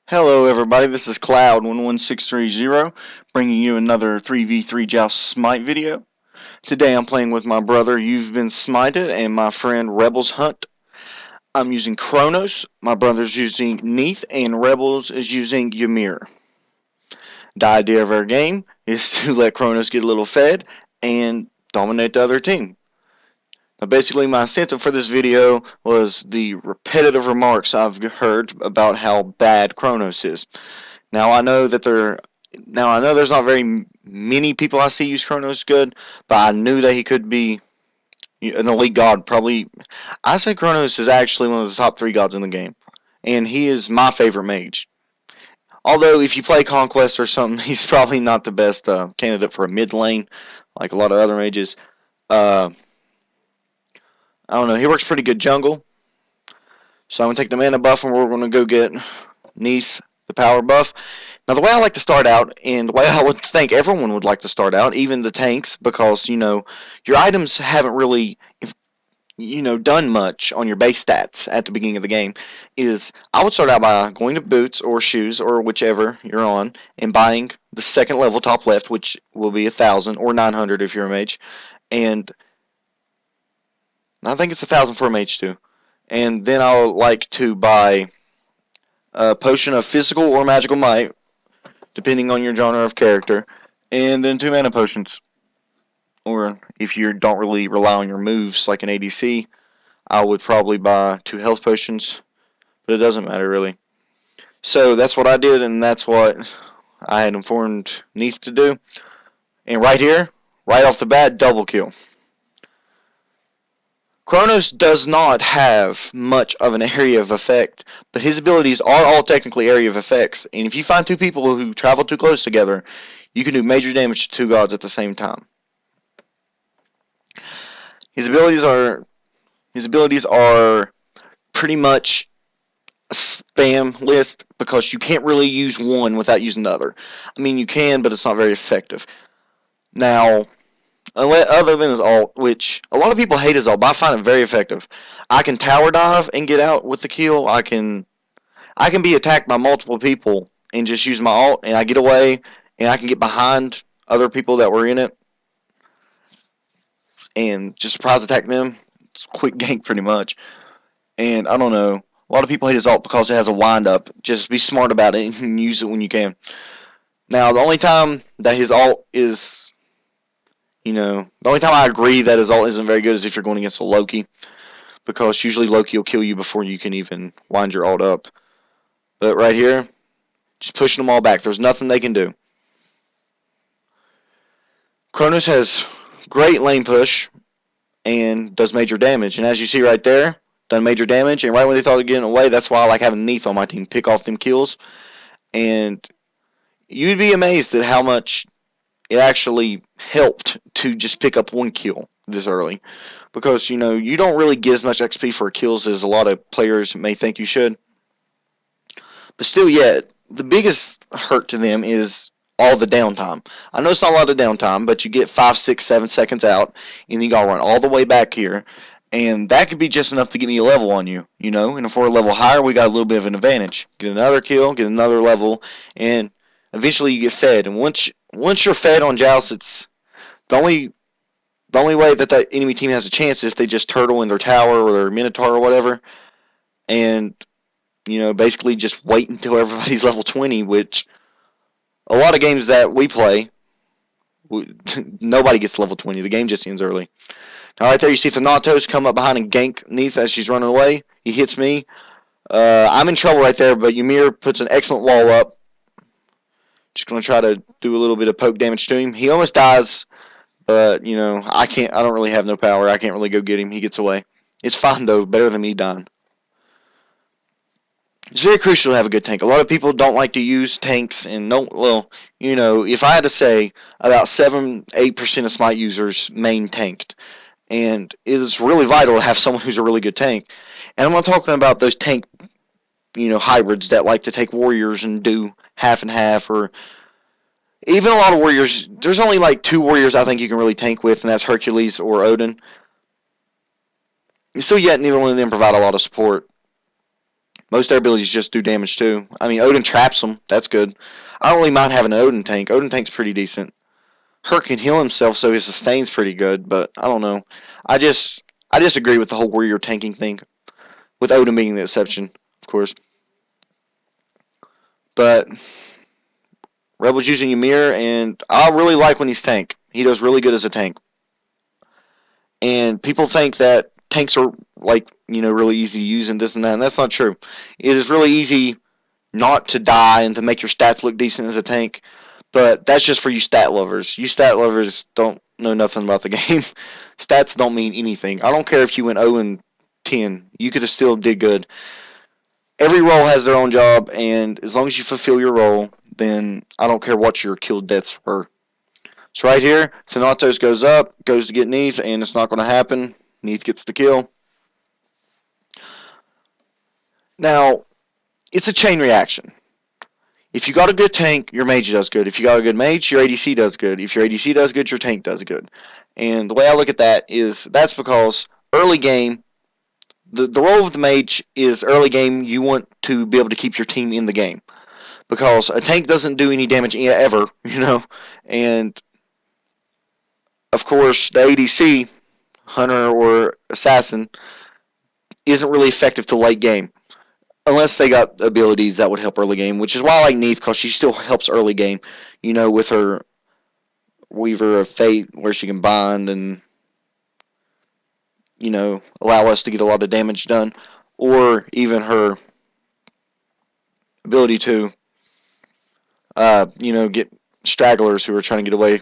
Hello everybody, this is Cloud11630 bringing you another 3v3 Joust Smite video. Today I'm playing with my brother You've Been Smited and my friend Rebels Hunt. I'm using Kronos, my brother's using Neath, and Rebels is using Ymir. The idea of our game is to let Kronos get a little fed and dominate the other team. Now basically my incentive for this video was the repetitive remarks I've heard about how bad Kronos is. Now I know there's not very many people I see use Kronos good, but I knew that he could be an elite god. Probably, I say Kronos is actually one of the top 3 gods in the game, and he is my favorite mage. Although if you play Conquest or something, he's probably not the best candidate for a mid lane, like a lot of other mages. Uh, I don't know. He works pretty good jungle, so I'm gonna take the mana buff, and we're gonna go get Neath the power buff. Now, the way I like to start out, and the way I would think everyone would like to start out, even the tanks, because, your items haven't really, done much on your base stats at the beginning of the game, is I would start out by going to boots or shoes or whichever you're on, and buying the second level top left, which will be 1,000 or 900 if you're a mage, and I think it's 1,000 for a mage too. And then I would like to buy a potion of physical or magical might, depending on your genre of character, and then 2 mana potions. Or if you don't really rely on your moves like an ADC, I would probably buy 2 health potions, but it doesn't matter really. So that's what I did, and that's what I had informed Neath to do. And right here, right off the bat, double kill. Kronos does not have much of an area of effect, but his abilities are all technically area of effects. And if you find 2 people who travel too close together, you can do major damage to 2 gods at the same time. His abilities are pretty much a spam list because you can't really use one without using the other. I mean, you can, but it's not very effective. Now, other than his ult, which a lot of people hate his ult, but I find it very effective. I can tower dive and get out with the kill. I can be attacked by multiple people and just use my ult, and I get away, and I can get behind other people that were in it and just surprise attack them. It's a quick gank pretty much. And I don't know, a lot of people hate his ult because it has a wind up. Just be smart about it and use it when you can. Now, the only time that his ult is, the only time I agree that his ult isn't very good is if you're going against a Loki, because usually Loki will kill you before you can even wind your ult up. But right here, just pushing them all back. There's nothing they can do. Kronos has great lane push and does major damage. And as you see right there, done major damage. And right when they thought of getting away, that's why I like having Neath on my team. Pick off them kills. And you'd be amazed at how much it actually helped to just pick up 1 kill this early. Because, you don't really get as much XP for kills as a lot of players may think you should. But still yet, the biggest hurt to them is all the downtime. I know it's not a lot of downtime, but you get 5, 6, 7 seconds out, and you gotta run all the way back here, and that could be just enough to get me a level on you, and if we're a level higher, we got a little bit of an advantage. Get another kill, get another level, and eventually you get fed. And once you're fed on Joust, it's the only way that the enemy team has a chance is if they just turtle in their tower or their Minotaur or whatever, and basically just wait until everybody's level 20, which a lot of games that we play, nobody gets level 20. The game just ends early. Now, right there, you see Thanatos come up behind and gank Neath as she's running away. He hits me. I'm in trouble right there, but Ymir puts an excellent wall up. Just going to try to do a little bit of poke damage to him. He almost dies, but, I don't really have no power. I can't really go get him. He gets away. It's fine, though. Better than me dying. It's very crucial to have a good tank. A lot of people don't like to use tanks, and if I had to say, about 7-8% of Smite users main tanked, and it is really vital to have someone who's a really good tank. And I'm not talking about those tank, hybrids that like to take warriors and do half and half, or even a lot of warriors. There's only like 2 warriors I think you can really tank with, and that's Hercules or Odin. And still yet, neither one of them provide a lot of support. Most of their abilities just do damage too. I mean, Odin traps them. That's good. I don't really mind having an Odin tank. Odin tank's pretty decent. Hurt can heal himself, so his sustain's pretty good. But I don't know. I disagree with the whole warrior tanking thing. With Odin being the exception, of course. But Rebel's using Ymir, and I really like when he's tank. He does really good as a tank. And people think that tanks are really easy to use and this and that, and that's not true. It is really easy not to die and to make your stats look decent as a tank, but that's just for you stat lovers. You stat lovers don't know nothing about the game. Stats don't mean anything. I don't care if you went 0-10. You could have still did good. Every role has their own job, and as long as you fulfill your role, then I don't care what your kill deaths were. So right here, Thanatos goes up, goes to get Neith, and it's not going to happen. Neith gets the kill. Now, it's a chain reaction. If you got a good tank, your mage does good. If you got a good mage, your ADC does good. If your ADC does good, your tank does good. And the way I look at that is that's because early game, the role of the mage is early game, you want to be able to keep your team in the game. Because a tank doesn't do any damage ever, and of course, the ADC, Hunter or Assassin, isn't really effective till late game. Unless they got abilities that would help early game, which is why I like Neith, because she still helps early game, with her Weaver of Fate, where she can bind and, allow us to get a lot of damage done. Or even her ability to, get stragglers who are trying to get away.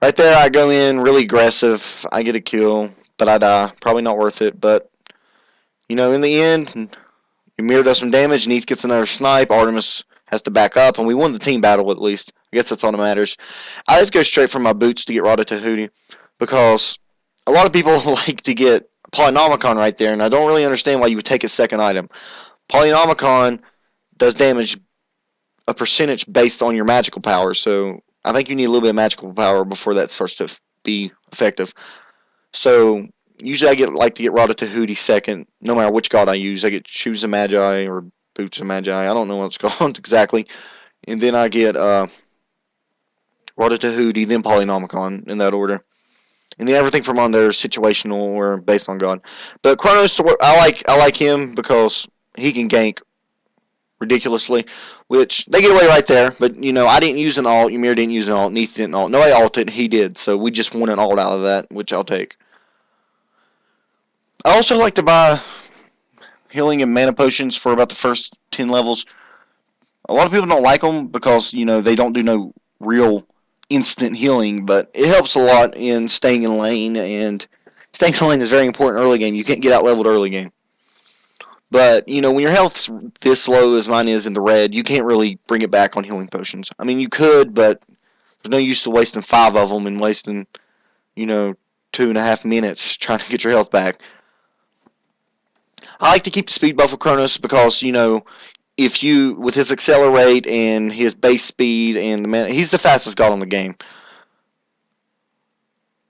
Right there, I go in really aggressive. I get a kill, but I die. Probably not worth it, but, in the end, Ymir does some damage. Neith gets another snipe. Artemis has to back up, and we won the team battle at least. I guess that's all that matters. I just go straight for my boots to get Rada Tahuti, because a lot of people like to get Polynomicon right there, and I don't really understand why you would take a second item. Polynomicon does damage a percentage based on your magical power, so I think you need a little bit of magical power before that starts to be effective. So usually I like to get Rada Tahuti second, no matter which god I use. I get Shoes of Magi or Boots of Magi. I don't know what it's called exactly. And then I get Rada Tahuti, then Polynomicon, in that order. And then everything from on there is situational or based on god. But Kronos, I like him because he can gank ridiculously, which they get away right there. But, I didn't use an ult. Ymir didn't use an ult. Neith didn't ult. Nobody ulted. He did. So we just won an ult out of that, which I'll take. I also like to buy healing and mana potions for about the first 10 levels. A lot of people don't like them because, they don't do no real instant healing, but it helps a lot in staying in lane, and staying in lane is very important early game. You can't get out leveled early game. But, when your health's this low as mine is in the red, you can't really bring it back on healing potions. I mean, you could, but there's no use to wasting 5 of them and wasting, 2.5 minutes trying to get your health back. I like to keep the speed buff of Kronos because, if you, with his accelerate and his base speed and the mana, he's the fastest god on the game.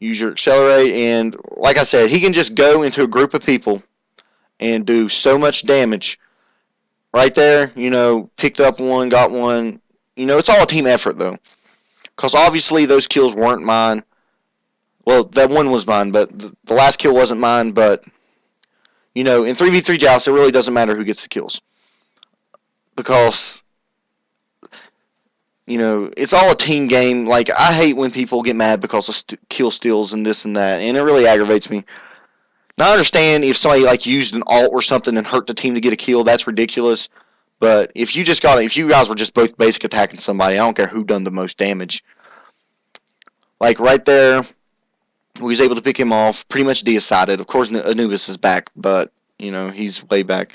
Use your accelerate, and like I said, he can just go into a group of people and do so much damage. Right there, picked up one, got one. It's all a team effort, though. Because obviously those kills weren't mine. Well, that one was mine, but the last kill wasn't mine, but in 3v3 Joust, it really doesn't matter who gets the kills. Because, it's all a team game. Like, I hate when people get mad because of kill steals and this and that, and it really aggravates me. Now, I understand if somebody, used an ult or something and hurt the team to get a kill, that's ridiculous. But if you guys were just both basic attacking somebody, I don't care who done the most damage. Like, right there, we was able to pick him off, pretty much decided. Of course, Anubis is back, but, he's way back.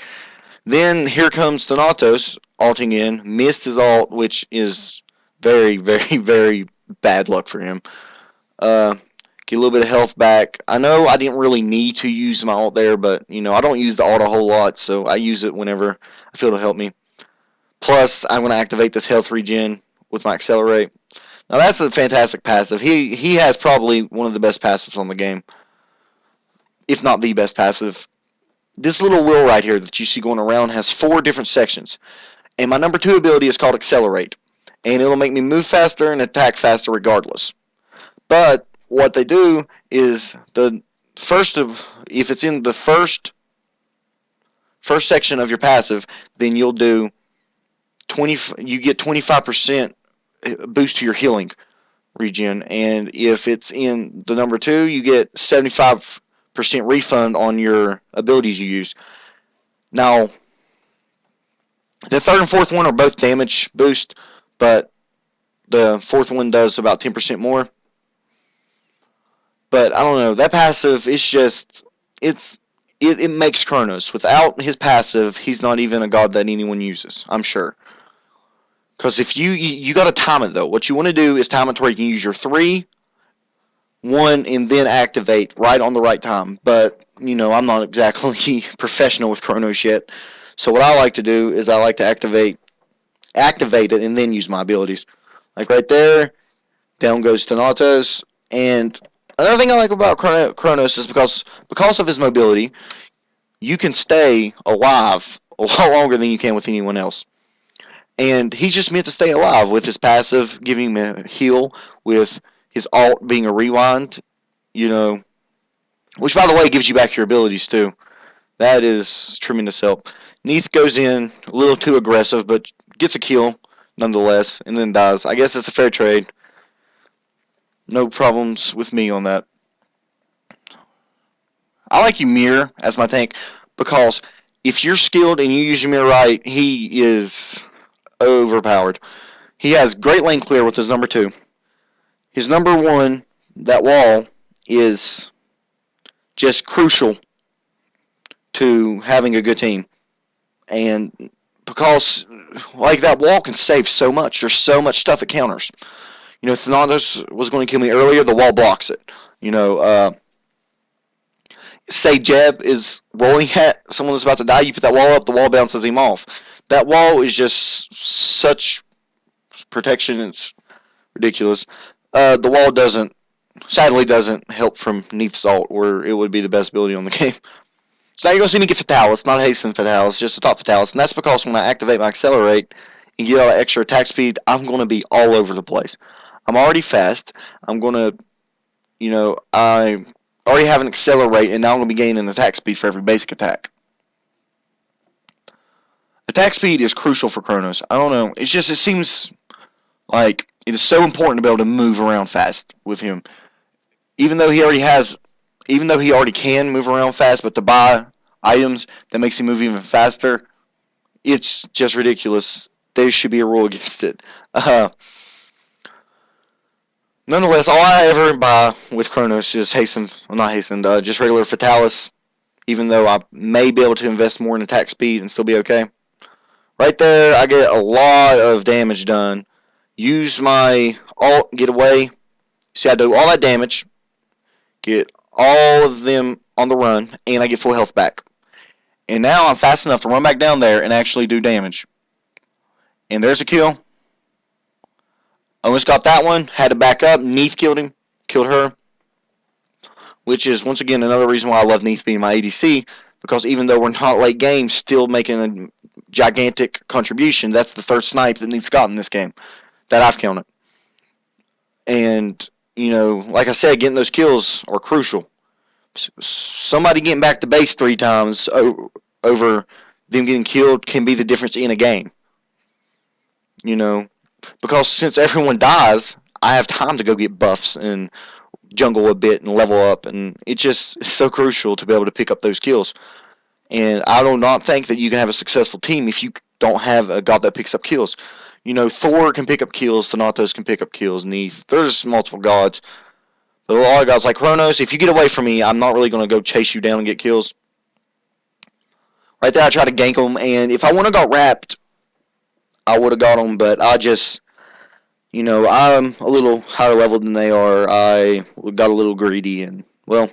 Then, here comes Thanatos, ulting in, missed his ult, which is very, very, very bad luck for him. Get a little bit of health back. I know I didn't really need to use my ult there, but, I don't use the ult a whole lot, so I use it whenever I feel it'll help me. Plus, I'm going to activate this health regen with my accelerate. Now, that's a fantastic passive. He has probably one of the best passives on the game, if not the best passive. this little wheel right here that you see going around has 4 different sections. And my number 2 ability is called Accelerate. And it'll make me move faster and attack faster regardless. But what they do is if it's in the first section of your passive, then you'll do you get 25% boost to your healing regen, and if it's in the number 2, you get 75% refund on your abilities you use. Now, the 3rd and 4th one are both damage boost, but the 4th one does about 10% more. But I don't know, that passive is just it makes Kronos. Without his passive, he's not even a god that anyone uses, I'm sure. Because if you got to time it though. What you want to do is time it to where you can use your 3, 1, and then activate right on the right time. But I'm not exactly professional with Kronos yet. So what I like to do is I like to activate it and then use my abilities. Like right there, down goes Thanatos. And another thing I like about Kronos is because of his mobility, you can stay alive a lot longer than you can with anyone else. And he's just meant to stay alive with his passive, giving him a heal, with his alt being a rewind, which, by the way, gives you back your abilities, too. That is tremendous help. Neith goes in a little too aggressive, but gets a kill, nonetheless, and then dies. I guess it's a fair trade. No problems with me on that. I like Ymir as my tank because if you're skilled and you use Ymir right, he is overpowered. He has great lane clear with his number 2. His number 1, that wall, is just crucial to having a good team. And because, that wall can save so much. There's so much stuff it counters. Thanatos was going to kill me earlier, the wall blocks it. Say Jeb is rolling at someone that's about to die, you put that wall up, the wall bounces him off. That wall is just such protection, it's ridiculous. The wall sadly doesn't help from Neith's ult, or it would be the best ability on the game. So now you're going to see me get Fatalis, not Hasten Fatalis, just a top Fatalis, and that's because when I activate my Accelerate and get all that extra attack speed, I'm going to be all over the place. I'm already fast. I'm going to, I already have an Accelerate, and now I'm going to be gaining attack speed for every basic attack. Attack speed is crucial for Kronos. I don't know. It seems like it is so important to be able to move around fast with him. Even though he already can move around fast, but to buy items that makes him move even faster, it's just ridiculous. There should be a rule against it. Nonetheless, all I ever buy with Kronos is just regular Fatalis, even though I may be able to invest more in attack speed and still be okay. Right there, I get a lot of damage done. Use my alt, get away. See, I do all that damage, get all of them on the run, and I get full health back. And now I'm fast enough to run back down there and actually do damage. And there's a kill. Almost got that one. Had to back up. Neith killed him. Killed her. Which is, once again, another reason why I love Neith being my ADC. Because even though we're not late game, still making a gigantic contribution. That's the 3rd snipe that Neith's got in this game. That I've counted. And, like I said, getting those kills are crucial. Somebody getting back to base 3 times over them getting killed can be the difference in a game. Because since everyone dies, I have time to go get buffs and jungle a bit and level up, and it's so crucial to be able to pick up those kills. And I do not think that you can have a successful team if you don't have a god that picks up kills. Thor can pick up kills, Thanatos can pick up kills, Neith. There's multiple gods. But a lot of gods like Kronos, if you get away from me, I'm not really going to go chase you down and get kills. Right there, I try to gank them, and if I would have got wrapped, I would have got them, but I just, I'm a little higher level than they are. I got a little greedy, and, well,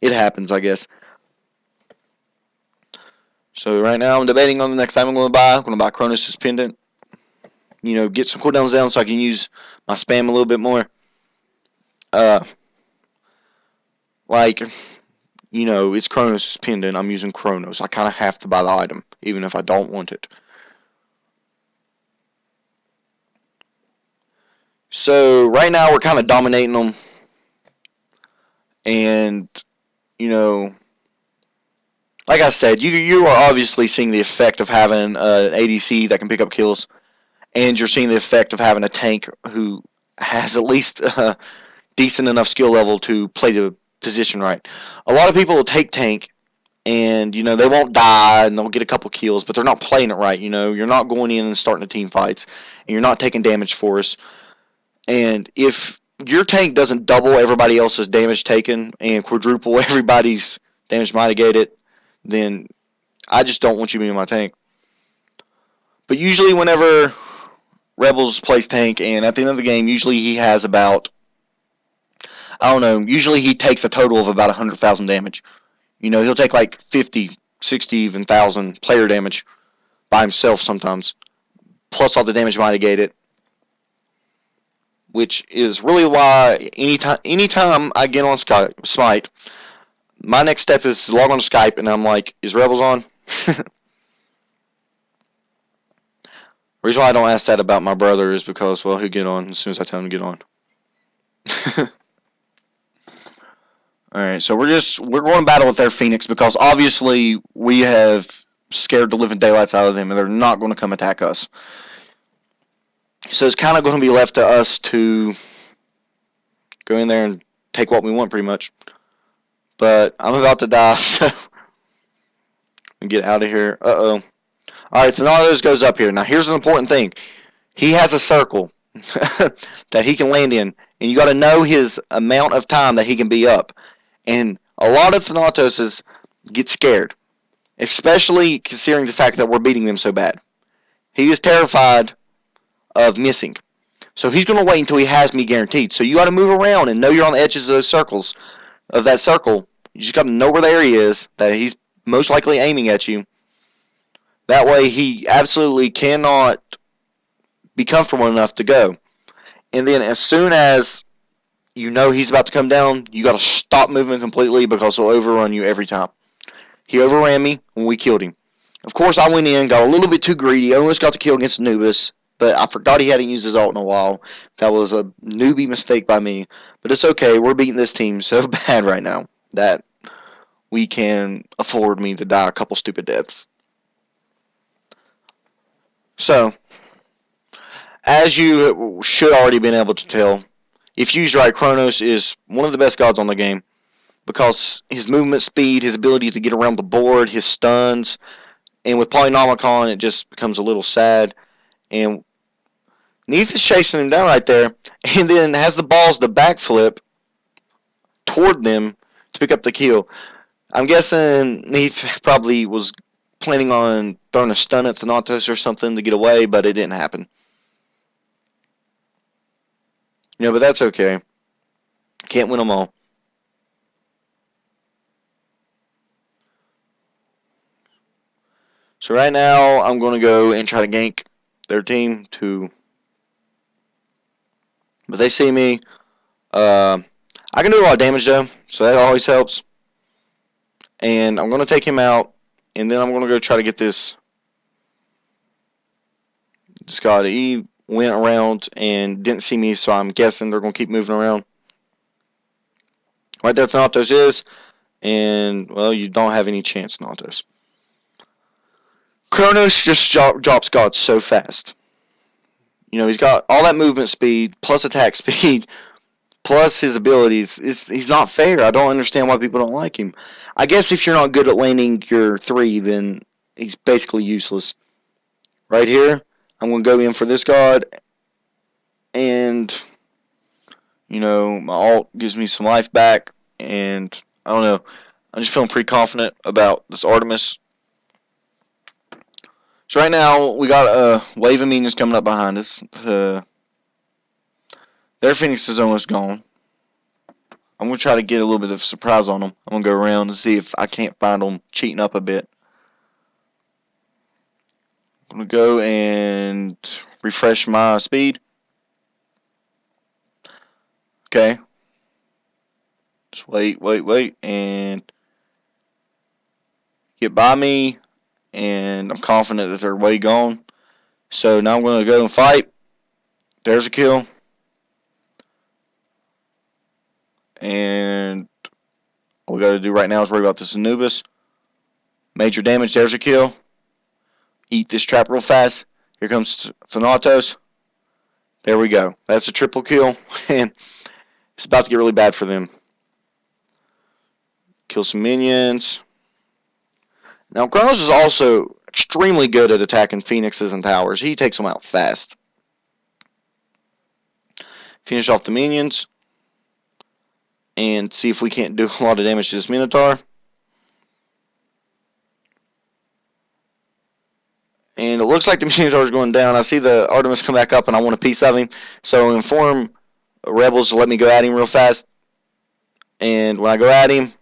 it happens, I guess. So right now I'm debating on the next item I'm going to buy. I'm going to buy Kronos' Pendant. Get some cooldowns down so I can use my spam a little bit more. you know, it's Kronos' pendant. I'm using Kronos. I kind of have to buy the item, even if I don't want it. So right now we're kind of dominating them, and you know, like I said, you are obviously seeing the effect of having an ADC that can pick up kills, and you're seeing the effect of having a tank who has at least a decent enough skill level to play the position right. A lot of people will take tank, and you know they won't die, and they'll get a couple kills, but they're not playing it right. You know, you're not going in and starting the team fights, and you're not taking damage for us. And if your tank doesn't double everybody else's damage taken and quadruple everybody's damage mitigated, then I just don't want you being my tank. But usually whenever Rebels plays tank, and at the end of the game, usually he has about, I don't know, usually he takes a total of about 100,000 damage. You know, he'll take like 50, 60, even 1,000 player damage by himself sometimes, plus all the damage mitigated, which is really why anytime I get on Smite, my next step is to log on to Skype, and I'm like, is Rebels on? The reason why I don't ask that about my brother is because, well, he'll get on as soon as I tell him to get on. Alright, so we're going to battle with their Phoenix because obviously we have scared the living daylights out of them, and they're not going to come attack us. So it's kind of going to be left to us to go in there and take what we want, pretty much. But I'm about to die, so get out of here. Uh-oh. Alright, Thanatos goes up here. Now, here's an important thing. He has a circle that he can land in, and you got to know his amount of time that he can be up. And a lot of Thanatoses get scared, especially considering the fact that we're beating them so bad. He is terrified of missing. So he's going to wait until he has me guaranteed. So you got to move around and know you're on the edges of those circles, of that circle. You just got to know where the area is, that he's most likely aiming at you. That way he absolutely cannot be comfortable enough to go. And then as soon as you know he's about to come down, you got to stop moving completely because he'll overrun you every time. He overran me when we killed him. Of course, I went in, got a little bit too greedy, almost got the kill against Anubis, but I forgot he hadn't used his ult in a while. That was a newbie mistake by me. But it's okay, we're beating this team so bad right now that we can afford me to die a couple stupid deaths. So, as you should already been able to tell, if used right, Kronos is one of the best gods on the game because his movement speed, his ability to get around the board, his stuns, and with Polynomicon it just becomes a little sad. And Neith is chasing him down right there, and then has the balls to backflip toward them to pick up the kill. I'm guessing Neith probably was planning on throwing a stun at Thanatos or something to get away, but it didn't happen. You know, but that's okay. Can't win them all. So right now, I'm going to go and try to gank their team to... But they see me. I can do a lot of damage though, so that always helps. And I'm going to take him out, and then I'm going to go try to get this god. He went around and didn't see me, so I'm guessing they're going to keep moving around. Right there, Thanatos is, and, well, you don't have any chance, Thanatos. Kronos just drops gods so fast. You know, he's got all that movement speed, plus attack speed, plus his abilities. He's not fair. I don't understand why people don't like him. I guess if you're not good at landing your 3, then he's basically useless. Right here, I'm going to go in for this god, and, you know, my ult gives me some life back, and, I don't know, I'm just feeling pretty confident about this Artemis. So right now, we got a wave of minions coming up behind us. Their Phoenix is almost gone. I'm going to try to get a little bit of surprise on them. I'm going to go around and see if I can't find them cheating up a bit. I'm going to go and refresh my speed. Okay. Just wait, and get by me, and I'm confident that they're way gone. So now I'm going to go and fight. There's a kill. And all we got to do right now is worry about this Anubis. Major damage. There's a kill. Eat this trap real fast. Here comes Thanatos. There we go. That's a triple kill. And it's about to get really bad for them. Kill some minions. Now, Kronos is also extremely good at attacking phoenixes and towers. He takes them out fast. Finish off the minions. And see if we can't do a lot of damage to this Minotaur. And it looks like the Minotaur is going down. I see the Artemis come back up, and I want a piece of him. So inform Rebels to let me go at him real fast. And when I go at him,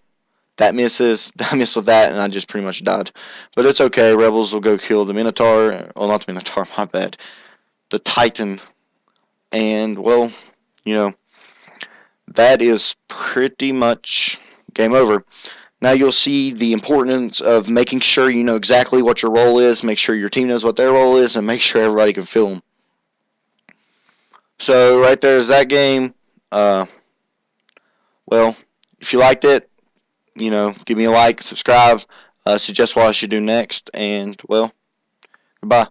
that misses. I missed with that, and I just pretty much died. But it's okay. Rebels will go kill the Minotaur. Well, not the Minotaur, my bad. The Titan. And, well, you know, that is pretty much game over. Now you'll see the importance of making sure you know exactly what your role is, make sure your team knows what their role is, and make sure everybody can feel them. So right there is that game. Well, if you liked it, you know, give me a like, subscribe, suggest what I should do next, and, well, goodbye.